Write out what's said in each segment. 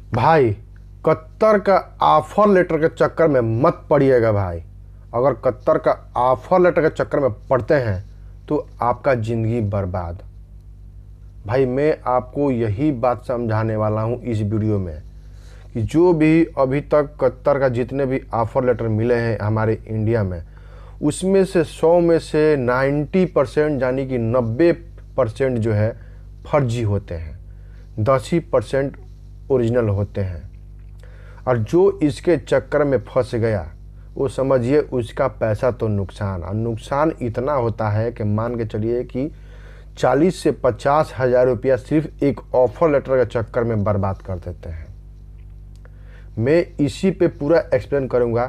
भाई, कतर का offer letter के चक्कर में मत पड़िएगा भाई। अगर कतर का ऑफर लेटर के चक्कर में पड़ते हैं तो आपका ज़िंदगी बर्बाद। भाई, मैं आपको यही बात समझाने वाला हूँ इस वीडियो में कि जो भी अभी तक कतर का जितने भी ऑफर लेटर मिले हैं हमारे इंडिया में, उसमें से 100 में से 90% यानी कि 90% जो है फर्जी होते हैं, 10% ओरिजिनल होते हैं। और जो इसके चक्कर में फंस गया वो समझिए उसका पैसा तो नुकसान, और नुकसान इतना होता है कि मान के चलिए कि 40 से 50 हज़ार रुपया सिर्फ एक ऑफर लेटर के चक्कर में बर्बाद कर देते हैं। मैं इसी पे पूरा एक्सप्लेन करूंगा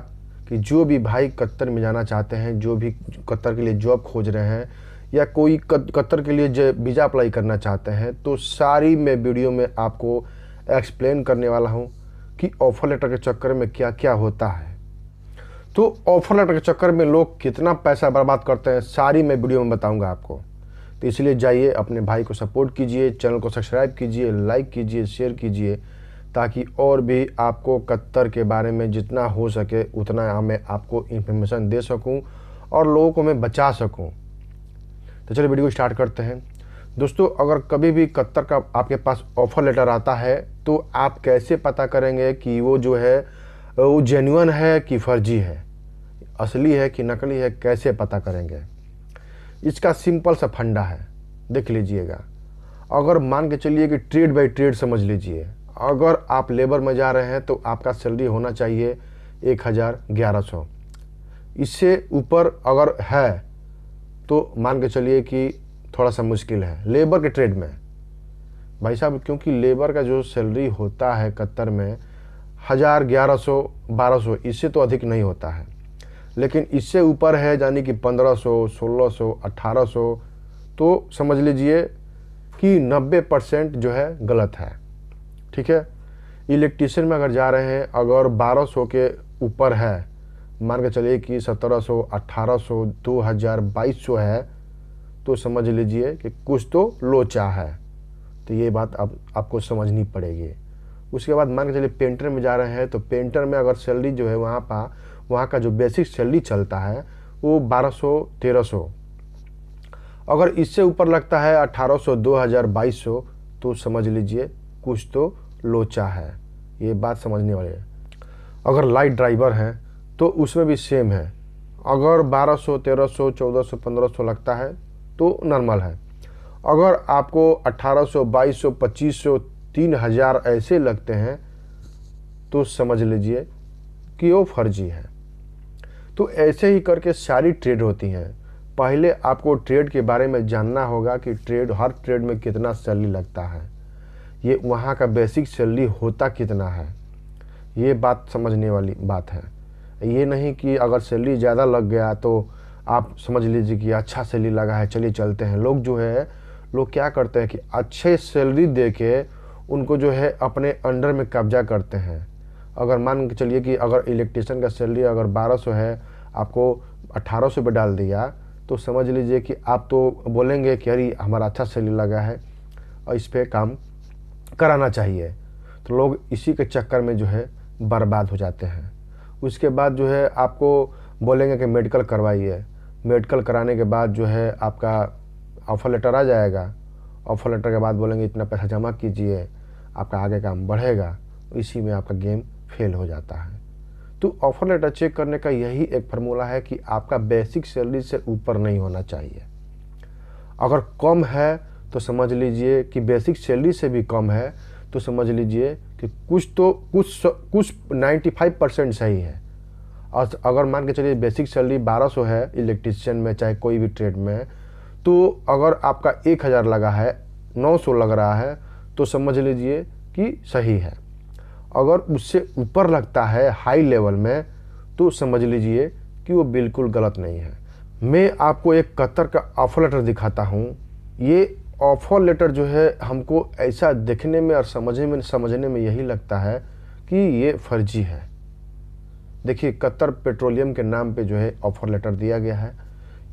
कि जो भी भाई कतर में जाना चाहते हैं, जो भी कतर के लिए जॉब खोज रहे हैं या कोई कतर के लिए वीज़ा अप्लाई करना चाहते हैं, तो सारी मैं वीडियो में आपको एक्सप्लेन करने वाला हूं कि ऑफर लेटर के चक्कर में क्या क्या होता है। तो ऑफर लेटर के चक्कर में लोग कितना पैसा बर्बाद करते हैं, सारी मैं वीडियो में बताऊंगा आपको। तो इसलिए जाइए अपने भाई को सपोर्ट कीजिए, चैनल को सब्सक्राइब कीजिए, लाइक कीजिए, शेयर कीजिए, ताकि और भी आपको कतर के बारे में जितना हो सके उतना मैं आपको इन्फॉर्मेशन दे सकूं और लोगों को मैं बचा सकूं। तो चलिए वीडियो स्टार्ट करते हैं। दोस्तों, अगर कभी भी कतर का आपके पास ऑफर लेटर आता है तो आप कैसे पता करेंगे कि वो जो है वो जेन्युइन है कि फर्जी है, असली है कि नकली है, कैसे पता करेंगे? इसका सिंपल सा फंडा है, देख लीजिएगा। अगर मान के चलिए कि ट्रेड बाय ट्रेड समझ लीजिए, अगर आप लेबर में जा रहे हैं तो आपका सैलरी होना चाहिए 1100। इससे ऊपर अगर है तो मान के चलिए कि थोड़ा सा मुश्किल है लेबर के ट्रेड में भाई साहब, क्योंकि लेबर का जो सैलरी होता है कतर में 1000, 1100, 1200, इससे तो अधिक नहीं होता है। लेकिन इससे ऊपर है यानी कि 1500, 1600, 1800, तो समझ लीजिए कि 90% जो है गलत है। ठीक है। इलेक्ट्रीशियन में अगर जा रहे हैं, अगर 1200 के ऊपर है, मान के चलिए कि 1700, 1800, 2000, 2200 है, तो समझ लीजिए कि कुछ तो लोचा है। तो ये बात अब आपको समझनी पड़ेगी। उसके बाद मान के चलिए पेंटर में जा रहे हैं, तो पेंटर में अगर सैलरी जो है वहाँ का जो बेसिक सैलरी चलता है वो 1200, 1300। अगर इससे ऊपर लगता है 1800, 2000, 2200, तो समझ लीजिए कुछ तो लोचा है। ये बात समझने वाली है। अगर लाइट ड्राइवर हैं तो उसमें भी सेम है। अगर 1200, 1300, 1400, 1500 लगता है तो नॉर्मल है। अगर आपको 1800, 2200, 2500, 3000 ऐसे लगते हैं तो समझ लीजिए कि वो फर्जी है। तो ऐसे ही करके सारी ट्रेड होती हैं। पहले आपको ट्रेड के बारे में जानना होगा कि हर ट्रेड में कितना सैलरी लगता है, ये वहाँ का बेसिक सैलरी होता कितना है, ये बात समझने वाली बात है। ये नहीं कि अगर सैलरी ज़्यादा लग गया तो आप समझ लीजिए कि अच्छा सैलरी लगा है, चलिए चलते हैं। लोग क्या करते हैं कि अच्छे सैलरी दे के उनको जो है अपने अंडर में कब्जा करते हैं। अगर मान के चलिए कि अगर इलेक्ट्रीशियन का सैलरी अगर 1200 है, आपको 1800 पे डाल दिया, तो समझ लीजिए कि आप तो बोलेंगे कि अरे हमारा अच्छा सैलरी लगा है और इस पर काम कराना चाहिए। तो लोग इसी के चक्कर में जो है बर्बाद हो जाते हैं। उसके बाद जो है आपको बोलेंगे कि मेडिकल करवाइए। मेडिकल कराने के बाद जो है आपका ऑफर लेटर आ जाएगा। ऑफर लेटर के बाद बोलेंगे इतना पैसा जमा कीजिए, आपका आगे काम बढ़ेगा। इसी में आपका गेम फेल हो जाता है। तो ऑफर लेटर चेक करने का यही एक फार्मूला है कि आपका बेसिक सैलरी से ऊपर नहीं होना चाहिए। अगर कम है तो समझ लीजिए कि बेसिक सैलरी से भी कम है, तो समझ लीजिए कि कुछ 95% सही है। और अगर मान के चलिए बेसिक सैलरी 1200 है इलेक्ट्रीशियन में, चाहे कोई भी ट्रेड में, तो अगर आपका 1000 लगा है, 900 लग रहा है, तो समझ लीजिए कि सही है। अगर उससे ऊपर लगता है हाई लेवल में, तो समझ लीजिए कि वो बिल्कुल गलत नहीं है। मैं आपको एक कतर का ऑफर लेटर दिखाता हूँ। ये ऑफर लेटर जो है हमको ऐसा देखने में और समझने में यही लगता है कि ये फर्जी है। देखिए, कतर पेट्रोलियम के नाम पे जो है ऑफर लेटर दिया गया है।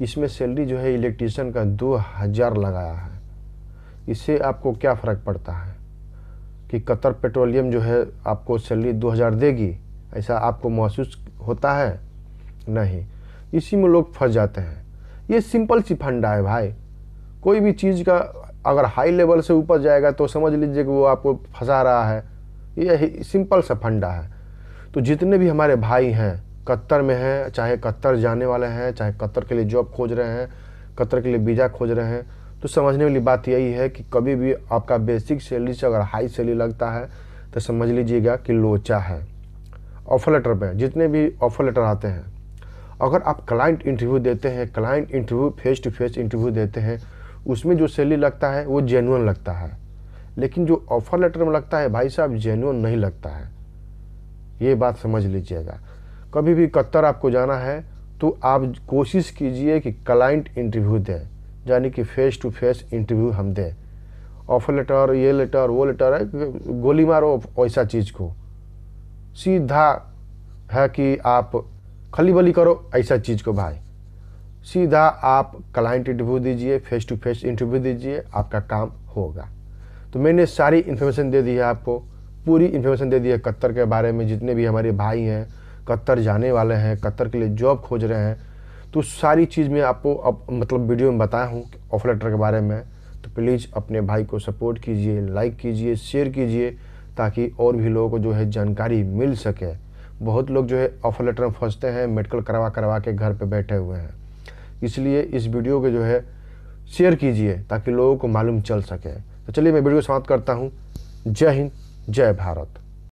इसमें सैलरी जो है इलेक्ट्रीशियन का 2000 लगाया है। इससे आपको क्या फ़र्क पड़ता है? कि कतर पेट्रोलियम जो है आपको सैलरी 2000 देगी, ऐसा आपको महसूस होता है? नहीं, इसी में लोग फंस जाते हैं। ये सिंपल सी फंडा है भाई। कोई भी चीज़ का अगर हाई लेवल से ऊपर जाएगा तो समझ लीजिए कि वो आपको फंसा रहा है। ये सिंपल सा फंडा है। तो जितने भी हमारे भाई हैं कतर में हैं, चाहे कतर जाने वाले हैं, चाहे कतर के लिए जॉब खोज रहे हैं, कतर के लिए वीज़ा खोज रहे हैं, तो समझने वाली बात यही है कि कभी भी आपका बेसिक सैलरी से अगर हाई सैलरी लगता है तो समझ लीजिएगा कि लोचा है। ऑफर लेटर पे जितने भी ऑफर लेटर आते हैं, अगर आप क्लाइंट इंटरव्यू देते हैं, client interview face to face interview देते हैं, उसमें जो सैलरी लगता है वो जेन्युइन लगता है। लेकिन जो ऑफर लेटर में लगता है भाई साहब, जेन्युइन नहीं लगता है। ये बात समझ लीजिएगा। कभी भी कतर आपको जाना है तो आप कोशिश कीजिए कि क्लाइंट इंटरव्यू दें, यानी कि फेस टू फेस इंटरव्यू हम दें। ऑफर लेटर, ये लेटर, वो लेटर है, गोली मारो ऐसा चीज़ को। सीधा है कि आप खली बली करो ऐसा चीज़ को भाई। सीधा आप क्लाइंट इंटरव्यू दीजिए, फेस टू फेस इंटरव्यू दीजिए, आपका काम होगा। तो मैंने सारी इन्फॉर्मेशन दे दी है आपको, पूरी इन्फॉर्मेशन दे दी है कतर के बारे में। जितने भी हमारे भाई हैं कतर जाने वाले हैं, कतर के लिए जॉब खोज रहे हैं, तो सारी चीज़ मैं आपको अब मतलब वीडियो में बताया हूँ ऑफर लेटर के बारे में। तो प्लीज़ अपने भाई को सपोर्ट कीजिए, लाइक कीजिए, शेयर कीजिए, ताकि और भी लोगों को जो है जानकारी मिल सके। बहुत लोग जो है ऑफर लेटर में फंसते हैं, मेडिकल करवा के घर पे बैठे हुए हैं। इसलिए इस वीडियो को जो है शेयर कीजिए ताकि लोगों को मालूम चल सके। तो चलिए मैं वीडियो को समाप्त करता हूँ। जय हिंद, जय भारत।